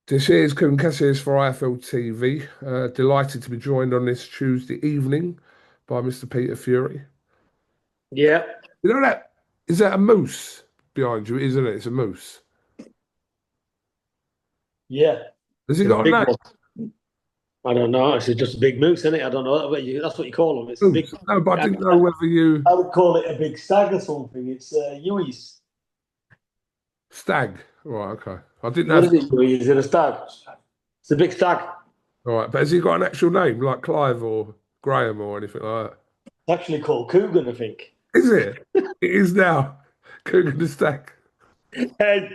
This is KUGAN CASSIUS for IFLTV. Delighted to be joined on this Tuesday evening by Mr. Peter Fury. Yeah, You know that? Is that a moose behind you, isn't it? It's a moose. yeah. Has he It's a got a big name? one. I don't know. It's just a big moose, isn't it? I don't know. That's what you call them. It's a big. Moose. No, but I I, didn't know whether you I would call it a big stag or something. It's Hughie's. stag. Right, okay. I didn't know. What is it, Hughie? Is it a stag? It's a big stag. All right, but has he got an actual name like Clive or Graham or anything like that? It's actually called KUGAN, I think. Is it? It is now. KUGAN the stag. And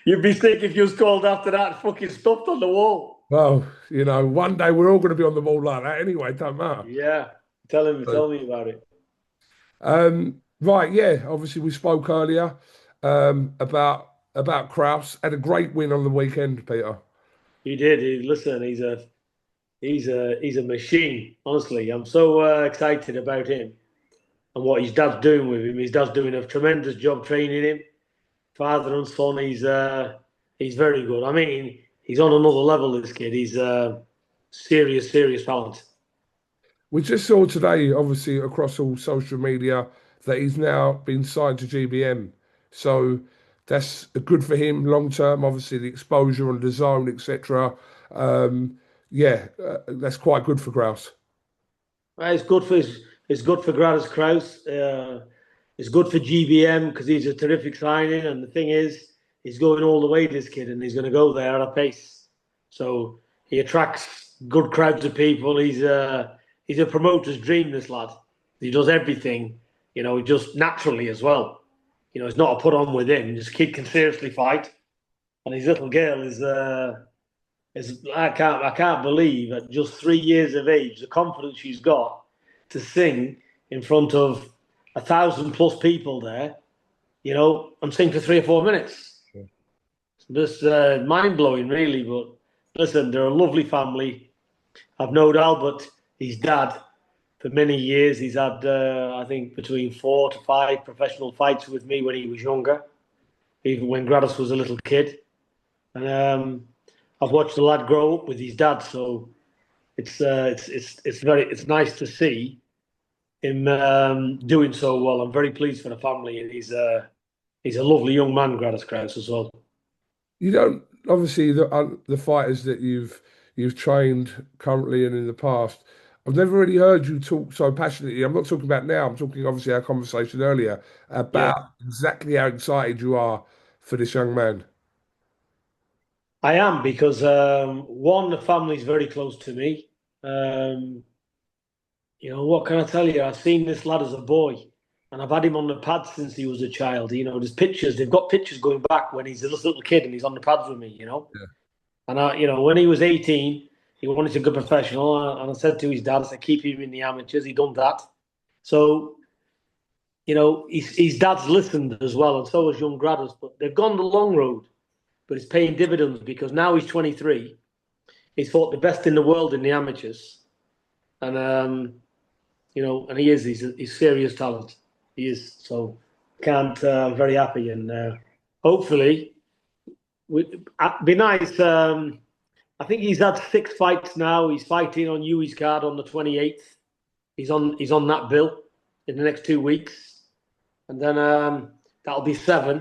you'd be sick if you was called after that fucking stuffed on the wall. Well, one day we're all going to be on the wall like that anyway. Don't matter. Yeah, tell me about it. Right, yeah. Obviously, we spoke earlier about Kraus. Had a great win on the weekend, Peter. He did. Listen, he's a machine. Honestly, I'm so excited about him and what his dad's doing with him. His dad's doing a tremendous job training him. Father and son, he's very good. I mean, he's on another level. This kid, he's serious talent. We just saw today, obviously, across all social media, that he's now been signed to GBM. So that's good for him long term. Obviously, the exposure on the zone, etc. Yeah, that's quite good for Kraus. It's good for it's good for Gratus Kraus. It's good for GBM because he's a terrific signing. And the thing is, he's going all the way. This kid, and he's going to go there at a pace. So he attracts good crowds of people. He's a promoter's dream. This lad. He does everything. Just naturally as well. It's not a put on with him. This kid can seriously fight, and his little girl is I can't believe at just 3 years of age the confidence she's got to sing in front of 1,000 plus people there, and sing for 3 or 4 minutes. Just mind blowing, really. But listen, they're a lovely family. I've known Albert, his dad, for many years. He's had, I think, between 4 to 5 professional fights with me when he was younger, even when Gratus was a little kid. And I've watched the lad grow up with his dad, so it's nice to see him doing so well. I'm very pleased for the family, and he's a lovely young man, Gratus Kraus, as well. You don't obviously the fighters that you've trained currently and in the past. I've never really heard you talk so passionately. I'm not talking about now. I'm talking obviously our conversation earlier Yeah, about exactly how excited you are for this young man. I am because one, the family's very close to me. Um, what can I tell you? I've seen this lad as a boy, and I've had him on the pads since he was a child. There's pictures. They've got pictures going back when he's a little kid and he's on the pads with me. Yeah. And when he was 18, he wanted to go professional, and I said to his dad, I said, keep him in the amateurs. He done that. So his dad's listened as well, and so has young Gratus. But they've gone the long road, but it's paying dividends because now he's 23. He's fought the best in the world in the amateurs, and and he's serious talent. He is. So can't. I'm very happy, and hopefully, be nice. I think he's had 6 fights now. He's fighting on Hughie's card on the 28th. He's on that bill in the next 2 weeks, and then that'll be 7.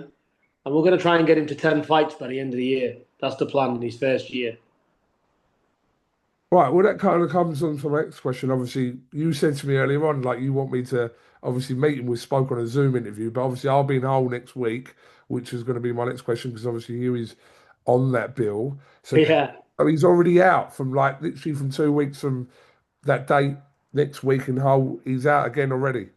And we're going to try and get him to 10 fights by the end of the year. That's the plan in his first year. Right. Well, that kind of comes on to my next question. Obviously, you said to me earlier on, like you want me to obviously meet him. We spoke on a Zoom interview, but obviously I'll be in Hull next week, which is going to be my next question because obviously Hughie's on that bill. So Yeah. oh, he's already out from like literally from 2 weeks from that date next week in Hull. He's out again already.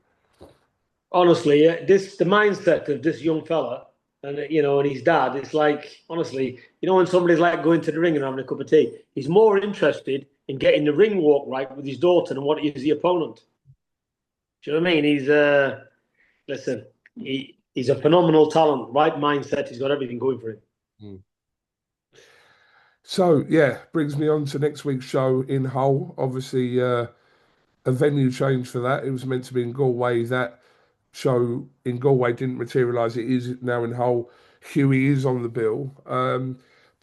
Honestly, the mindset of this young fella and and his dad, it's like honestly, when somebody's like going to the ring and having a cup of tea, he's more interested in getting the ring walk right with his daughter than what is the opponent. Do you know what I mean? Listen, he's a phenomenal talent, right mindset. He's got everything going for him. Mm. So yeah, brings me on to next week's show in Hull. Obviously, a venue change for that. It was meant to be in Galway. That show in Galway didn't materialise. It is now in Hull. Hughie is on the bill.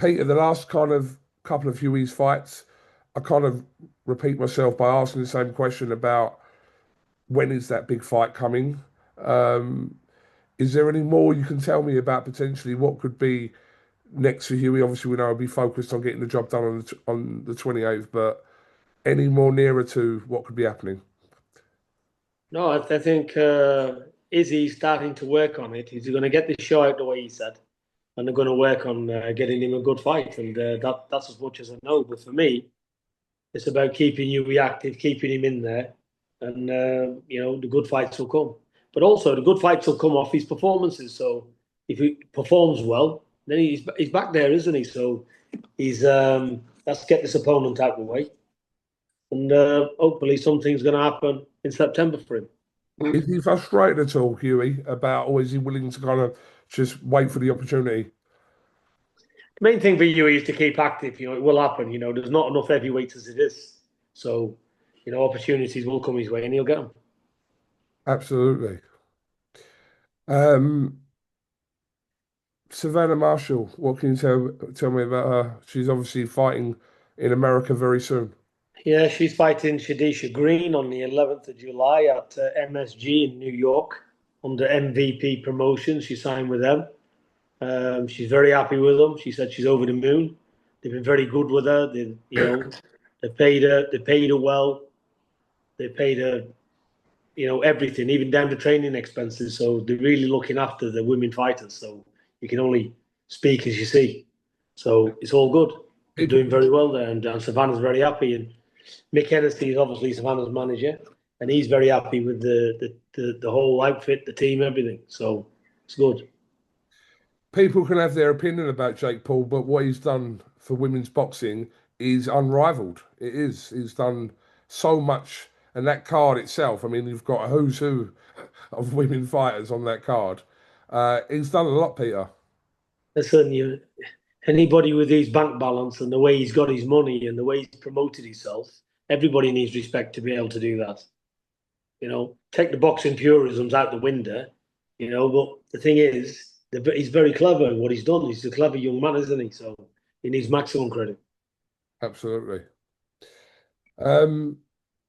Peter, the last kind of couple of Hughie's fights, I kind of repeat myself by asking the same question about when is that big fight coming? Um, is there any more you can tell me about potentially what could be next for Hughie? Obviously, we know he'll be focused on getting the job done on the 28th, but any more nearer to what could be happening? No, I think Izzy's starting to work on it. He's going to get this show out the way he said, and they're going to work on getting him a good fight, and that's as much as I know. But for me, it's about keeping you active, keeping him in there, and the good fights will come. But also, the good fights will come off his performances. So if he performs well, then he's back there, isn't he? So he's let's get this opponent out of the way, and hopefully something's going to happen in September for him. Is he frustrated at all, Hughie, about, or is he willing to kind of just wait for the opportunity? The main thing for you is to keep active. It will happen. There's not enough heavyweights as it is. So, opportunities will come his way and he'll get them. Absolutely. Um, Savannah Marshall, what can you tell me about her? She's obviously fighting in America very soon. Yeah, she's fighting Shadisha Green on the 11th of July at MSG in New York under MVP Promotions. She signed with them. She's very happy with them. She said she's over the moon. They've been very good with her. They paid her. They paid her well. They paid her, everything, even down to training expenses. So they're really looking after the women fighters. So you can only speak as you see. So it's all good. They're People, doing very well there, and Savannah's very happy. And Mick Hennessy is obviously Savannah's manager, and he's very happy with the whole outfit, the team, everything. So it's good. people can have their opinion about Jake Paul, but what he's done for women's boxing is unrivaled. It is. He's done so much, and that card itself. I mean, you've got a who's who of women fighters on that card. He's done a lot, Peter. Listen, anybody with his bank balance and the way he's got his money and the way he's promoted himself, everybody needs respect to be able to do that. Take the boxing purisms out the window, but the thing is, he's very clever in what he's done. He's a clever young man, isn't he? So he needs maximum credit. Absolutely. Um,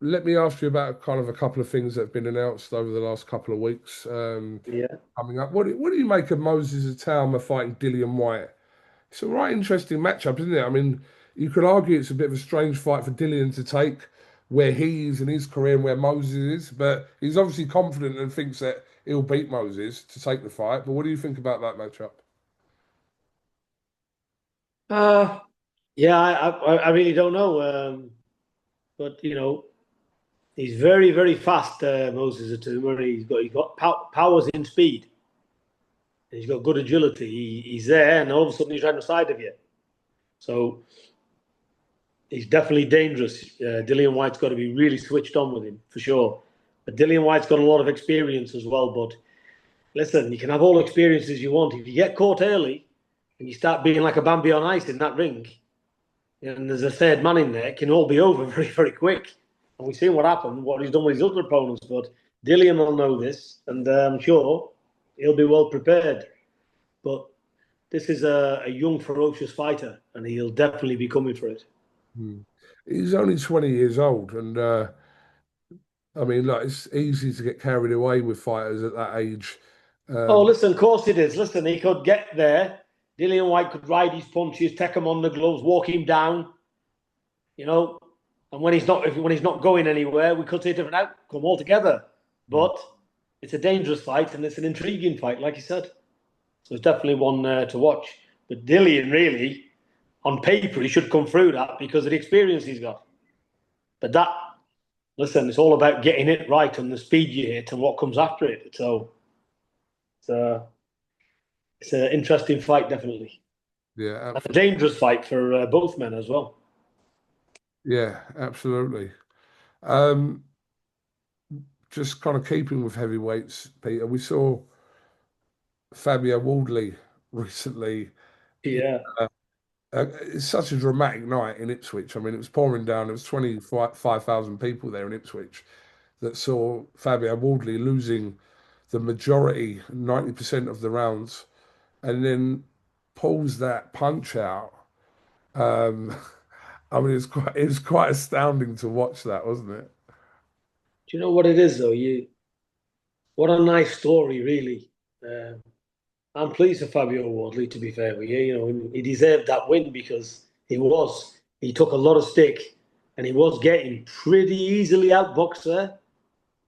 Let me ask you about kind of a couple of things that have been announced over the last couple of weeks. Yeah. Coming up, what do you make of Moses-Itauma fighting Dillian Whyte? It's a right interesting matchup, isn't it? I mean, you could argue it's a bit of a strange fight for Dillian to take where he is in his career and where Moses is, but he's obviously confident and thinks that he'll beat Moses to take the fight. But what do you think about that matchup? Yeah, I really don't know. But he's very, very fast, Moses-Itauma. He's got powers in speed. He's got good agility. He's there, and all of a sudden he's right on the side of you. So he's definitely dangerous. Dillian Whyte's got to be really switched on with him for sure. But Dillian Whyte's got a lot of experience as well. But listen, you can have all experiences you want. If you get caught early and you start being like a Bambi on ice in that ring, and there's a third man in there, it can all be over very, very quick. And we've seen what happened, what he's done with his other opponents. But Dillian will know this, and I'm sure he'll be well prepared. But this is a young, ferocious fighter, and he'll definitely be coming for it. He's only 20 years old, and I mean, like, it's easy to get carried away with fighters at that age. Oh, Um, listen, of course it is. Listen, he could get there. Dillian Whyte could ride his punches, take him on the gloves, walk him down, you know. And when he's not going anywhere, we could see a different outcome altogether. But it's a dangerous fight and it's an intriguing fight, like you said. So it's definitely one to watch. But Dillian, really, on paper, he should come through that because of the experience he's got. But listen, it's all about getting it right and the speed you hit and what comes after it. So it's an interesting fight, definitely. yeah, And a dangerous fight for both men as well. yeah, absolutely. Um, just kind of keeping with heavyweights, Peter, we saw Fabio Wardley recently. Yeah. It's such a dramatic night in Ipswich. I mean, it was pouring down. There was 25,000 people there in Ipswich that saw Fabio Wardley losing the majority, 90% of the rounds, and then pulls that punch out. Um, I mean, it was quite astounding to watch that, wasn't it? Do you know what it is though? What a nice story, really. I'm pleased for Fabio Wardley, to be fair with you. You know, he deserved that win because he took a lot of stick and he was getting pretty easily outboxed there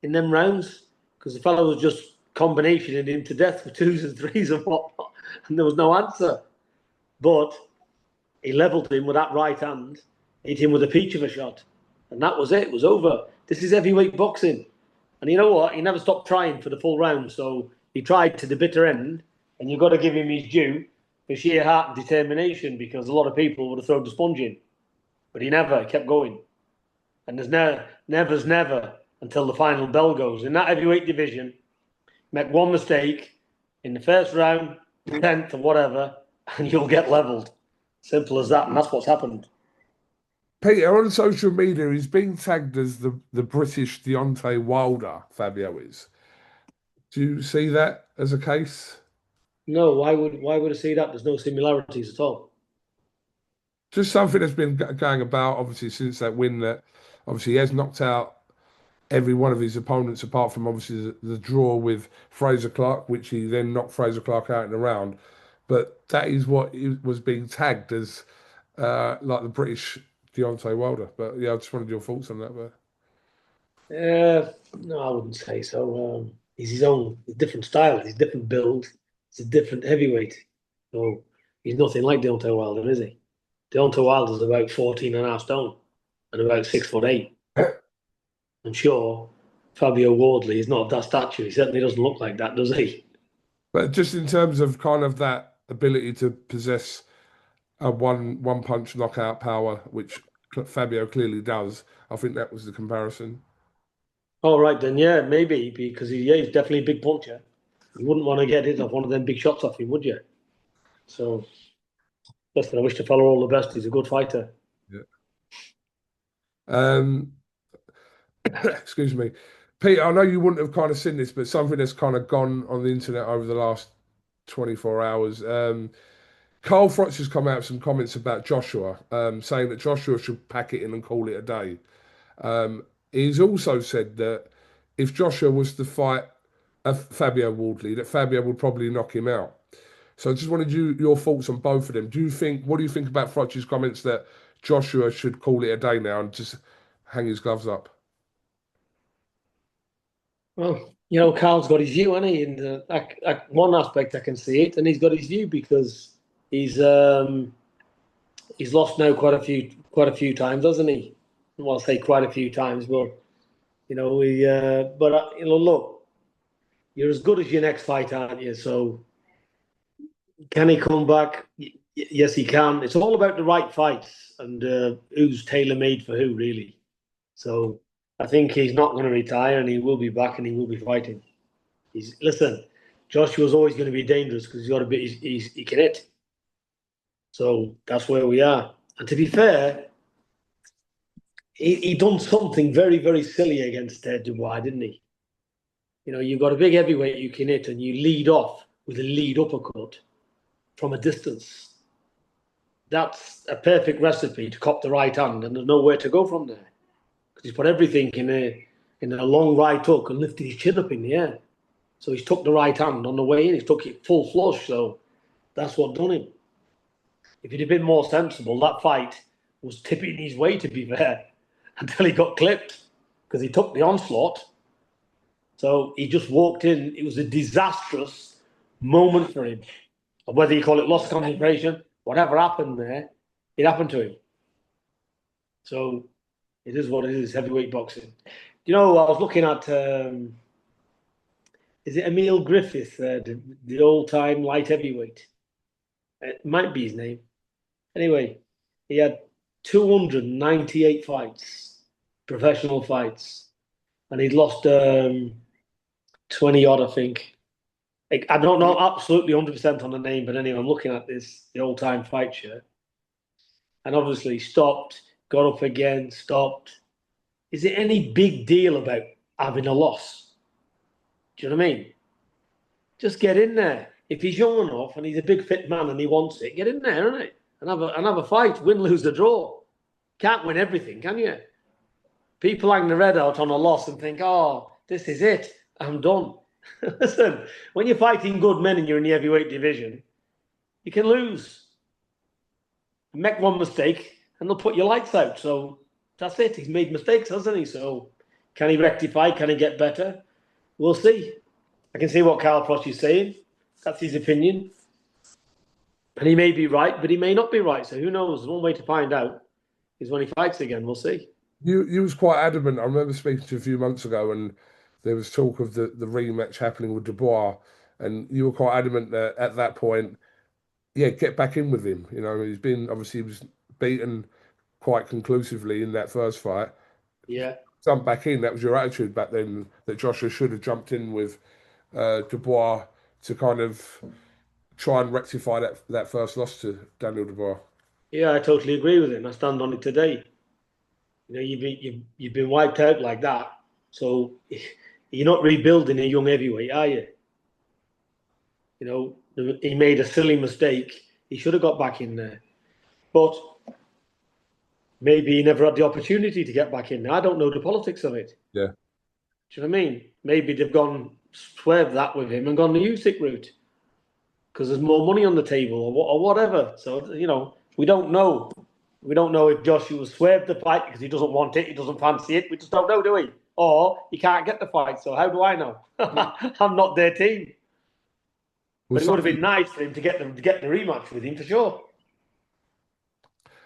in them rounds because the fellow was just combinationing him to death with twos and threes and whatnot, and there was no answer. But he levelled him with that right hand, hit him with a peach of a shot, and that was it. It was over. This is heavyweight boxing. And you know what? He never stopped trying for the full round. So he tried to the bitter end, and you've got to give him his due for sheer heart and determination because a lot of people would have thrown the sponge in. But he never. He kept going. And there's never's never until the final bell goes. In that heavyweight division, make one mistake in the first round, 10th or whatever, and you'll get levelled. Simple as that. And that's what's happened. Peter, on social media, he's being tagged as the British Deontay Wilder, Fabio is. Do you see that as a case? No, why would I say that? There's no similarities at all. Just something that's been going about, obviously, since that win that obviously he has knocked out every one of his opponents apart from obviously the draw with Fraser Clark, which he then knocked Fraser Clark out in the round. But that is what he was being tagged as, like the British Deontay Wilder. But yeah, I just wanted your thoughts on that. But No, I wouldn't say so. He's his own, he's different style, he's different build, he's a different heavyweight. So he's nothing like Deontay Wilder, is he? Deontay Wilder's about 14 and a half stone and about 6'8". I'm sure Fabio Wardley is not of that stature. He certainly doesn't look like that, does he? but just in terms of kind of that ability to possess a one punch knockout power, which Fabio clearly does, I think that was the comparison. All right, then, yeah, maybe because he's definitely a big puncher. You wouldn't want to get hit off one of them big shots off him, would you? So, listen, I wish the fellow all the best. He's a good fighter. Yeah. Excuse me. Peter, I know you wouldn't have kind of seen this, but something that's kind of gone on the internet over the last 24 hours. Carl Froch has come out with some comments about Joshua, saying that Joshua should pack it in and call it a day. He's also said that if Joshua was to fight Fabio Wardley, that Fabio would probably knock him out. So I just wanted your thoughts on both of them. What do you think about Froch's comments that Joshua should call it a day now and just hang his gloves up? Well, you know, Carl's got his view, hasn't he? And one aspect I can see it, and he's got his view because he's lost now quite a few times, hasn't he? Well, I'll say quite a few times, but you know, you know, look, you're as good as your next fight, aren't you? So, can he come back? Yes, he can. It's all about the right fights and who's tailor made for who, really. So, I think he's not going to retire, and he will be back, and he will be fighting. Listen, Joshua's always going to be dangerous because he's got a bit. He can hit. So that's where we are. And to be fair, he done something very, very silly against Dubois, didn't he? You know, you've got a big heavyweight you can hit, and you lead off with a lead uppercut from a distance. That's a perfect recipe to cop the right hand, and there's nowhere to go from there because he's put everything in a long right hook and lifted his chin up in the air. So he's took the right hand on the way in. He's took it full flush. So that's what done him. If he'd have been more sensible, that fight was tipping his way, to be fair, until he got clipped because he took the onslaught. So he just walked in. It was a disastrous moment for him. Whether you call it lost concentration, whatever happened there, it happened to him. So it is what it is, heavyweight boxing. You know, I was looking at, is it Emil Griffith, the all-time light heavyweight? It might be his name. Anyway, he had 298 fights, professional fights, and he'd lost 20 odd, I think. I don't know absolutely 100% on the name, but anyway, I'm looking at the all-time fight shirt. And obviously stopped, got up again, stopped. Is it any big deal about having a loss? Do you know what I mean? Just get in there. If he's young enough and he's a big fit man and he wants it, get in there, isn't it? and have a fight, win, lose, or draw. Can't win everything, can you? People hang their head out on a loss and think, oh, this is it. I'm done. Listen, when you're fighting good men and you're in the heavyweight division, you can lose. Make one mistake and they'll put your lights out. So that's it. He's made mistakes, hasn't he? So can he rectify? Can he get better? We'll see. I can see what Carl Froch is saying. That's his opinion. And he may be right, but he may not be right. So who knows? One way to find out is when he fights again. We'll see. You was quite adamant. I remember speaking to you a few months ago, and there was talk of the rematch happening with Dubois, and you were quite adamant that at that point, yeah, get back in with him. You know, he was beaten quite conclusively in that first fight. Yeah. Jump back in. That was your attitude back then, that Joshua should have jumped in with Dubois to kind of try and rectify that first loss to Daniel Dubois. Yeah, I totally agree with him. I stand on it today. You know, you've been wiped out like that, so you're not rebuilding a young heavyweight, are you? You know, he made a silly mistake. He should have got back in there, but maybe he never had the opportunity to get back in there. I don't know the politics of it. Yeah. Do you know what I mean? Maybe they've gone swerved that with him and gone the Usyk route because there's more money on the table or whatever. So, you know, we don't know. We don't know if Joshua swerved the fight because he doesn't want it, he doesn't fancy it. We just don't know, do we? Or he can't get the fight. So how do I know? I'm not their team. But it would have been nice for him to get the rematch with him for sure.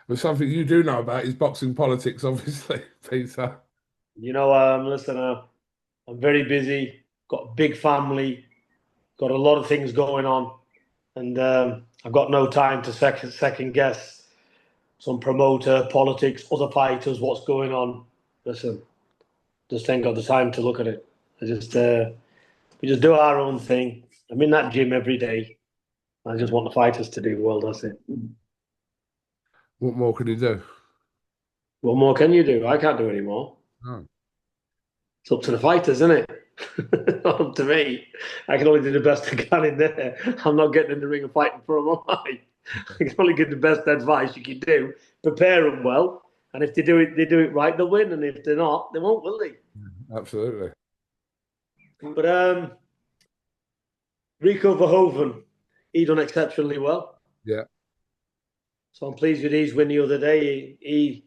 But something you do know about is boxing politics, obviously, Peter. You know, listen, I'm very busy, got a big family, got a lot of things going on, and I've got no time to second guess some promoter, politics, other fighters, what's going on. Listen, just ain't got the time to look at it. We just do our own thing. I'm in that gym every day. I just want the fighters to do well, that's it. What more can you do? What more can you do? I can't do any more. No. It's up to the fighters, isn't it? Not up to me. I can only do the best I can in there. I'm not getting in the ring and fighting for them, am I? I can only give the best advice you can do. Prepare them well, and if they do it right, they'll win. And if they're not, they won't, will they? Absolutely. But Rico Verhoeven, he done exceptionally well. Yeah. So I'm pleased with his win the other day. He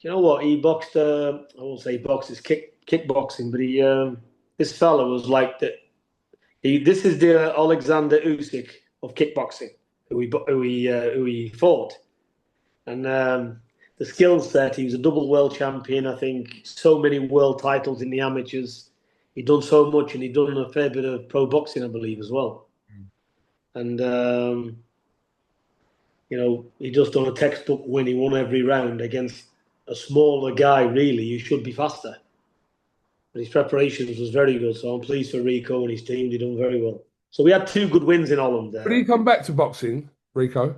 you know what? He boxed. I won't say boxed. It's kickboxing, but this fella was like that. This is the Alexander Usyk of kickboxing, who he fought, and the skill set. He was a double world champion. I think so many world titles in the amateurs. He'd done so much, and he'd done a fair bit of pro boxing, I believe, as well. And you know, he just done a textbook win. He won every round against a smaller guy. Really, you should be faster. But his preparations was very good. So I'm pleased for Rico and his team. They done very well. So we had 2 good wins in Holland there. But did he come back to boxing, Rico?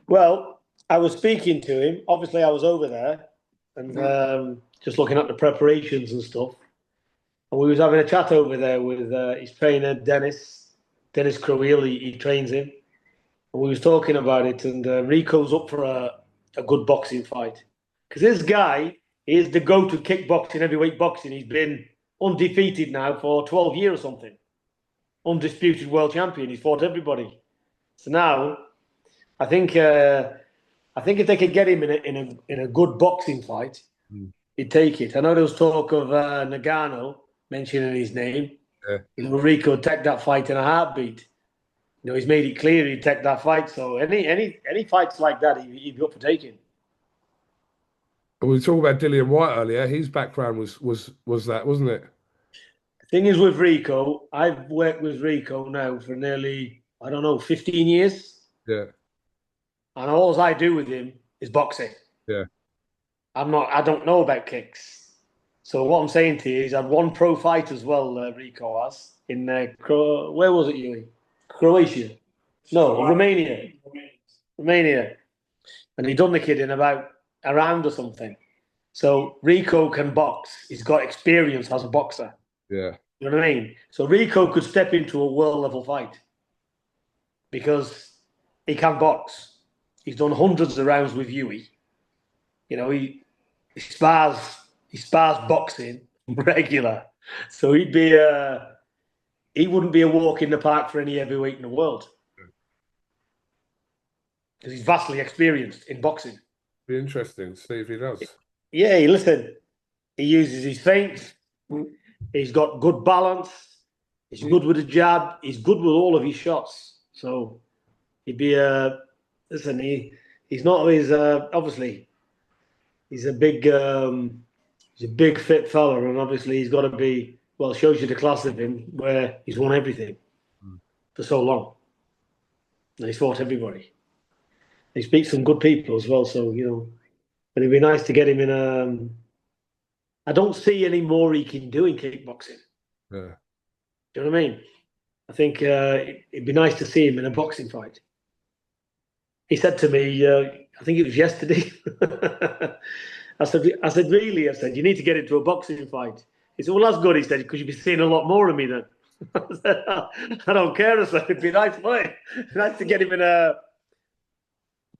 Well, I was speaking to him. Obviously, I was over there and just looking at the preparations and stuff. And we was having a chat over there with his trainer, Dennis Crowell. He trains him. And we was talking about it. And Rico's up for a good boxing fight. Because this guy is the go-to kickboxing, heavyweight boxing. He's been undefeated now for 12 years or something. Undisputed world champion. He's fought everybody. So now, I think if they could get him in a good boxing fight, he'd take it. I know there was talk of Nagano mentioning his name. Yeah. You know, Rico would take that fight in a heartbeat. You know, he's made it clear he'd take that fight. So any fights like that, he'd be up for taking. We were talking about Dillian Whyte earlier. His background was that, wasn't it? The thing is with Rico, I've worked with Rico now for nearly, 15 years. Yeah. And all I do with him is boxing. Yeah. I don't know about kicks. So what I'm saying to you is I've one pro fight as well, Rico has, in where was it, Hughie? Croatia? No, Romania. Romania. And he done the kid in about a round or something. So Rico can box. He's got experience as a boxer. Yeah. You know what I mean? So Rico could step into a world level fight because he can box. He's done hundreds of rounds with Hughie. You know, he spars boxing regular. So he wouldn't be a walk in the park for any heavyweight in the world. Because he's vastly experienced in boxing. Be interesting to see if he does. Yeah, listen, he uses his feints. He's got good balance. He's good with the jab. He's good with all of his shots. So he'd be listen. He's not always obviously. He's a big fit fella, and obviously he's got to be. Well, it shows you the class of him, where he's won everything for so long, and he's fought everybody. He speaks some good people as well, so you know. But it'd be nice to get him in. I don't see any more he can do in kickboxing. Yeah. Do you know what I mean? I think it'd be nice to see him in a boxing fight. He said to me, I think it was yesterday. I said, really? I said, you need to get into a boxing fight. He said, well, that's good. He said, because you'll be seeing a lot more of me then. I said, I don't care. I said, it'd be nice to get him in a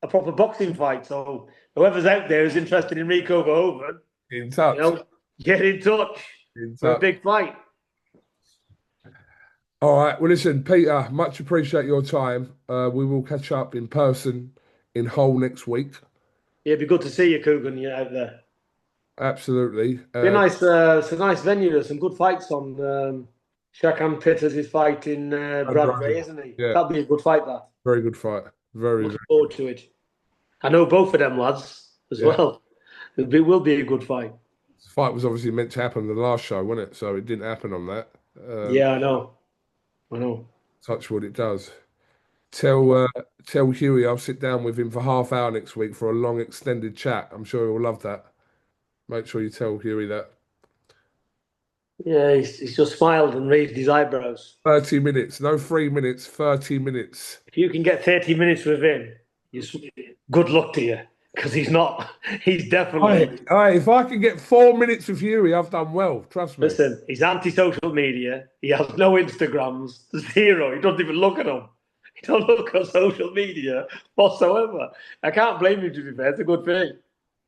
proper boxing fight. So whoever's out there is interested in Rico Verhoeven, In touch. You know, get in touch for a big fight. All right. Well, listen, Peter, much appreciate your time. We will catch up in person in Hull next week. Yeah, it'd be good to see you, Kugan. You're out there. Absolutely. Be nice. It's a nice venue. There's some good fights on. Shakan Pitters is fighting Bradbury, isn't he? Yeah. That'll be a good fight. That. Very good fight. Very Looking forward to it. I know both of them lads as well. It will be a good fight. The fight was obviously meant to happen the last show, wasn't it? So it didn't happen on that. Yeah, I know. Touch wood, it does. Tell Hughie I'll sit down with him for half hour next week for a long extended chat. I'm sure he'll love that. Make sure you tell Hughie that. Yeah, he's just smiled and raised his eyebrows. 30 minutes, no 3 minutes, 30 minutes. If you can get 30 minutes with him, good luck to you. Because he's definitely... If I can get 4 minutes with Hughie, I've done well. Trust me. Listen, he's anti-social media. He has no Instagrams. Zero. He doesn't even look at them. He don't look at social media whatsoever. I can't blame him, to be fair. It's a good thing.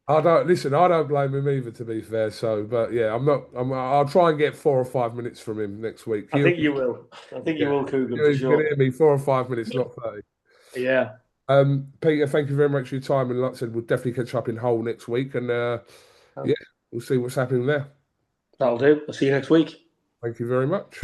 I don't blame him either, to be fair. So, but yeah, I'll try and get 4 or 5 minutes from him next week. I think you will. I think you will, Kugan, for sure. You're going to hear me 4 or 5 minutes, not 30. Yeah. Peter, thank you very much for your time. And like I said, we'll definitely catch up in Hull next week. And we'll see what's happening there. That'll do. I'll see you next week. Thank you very much.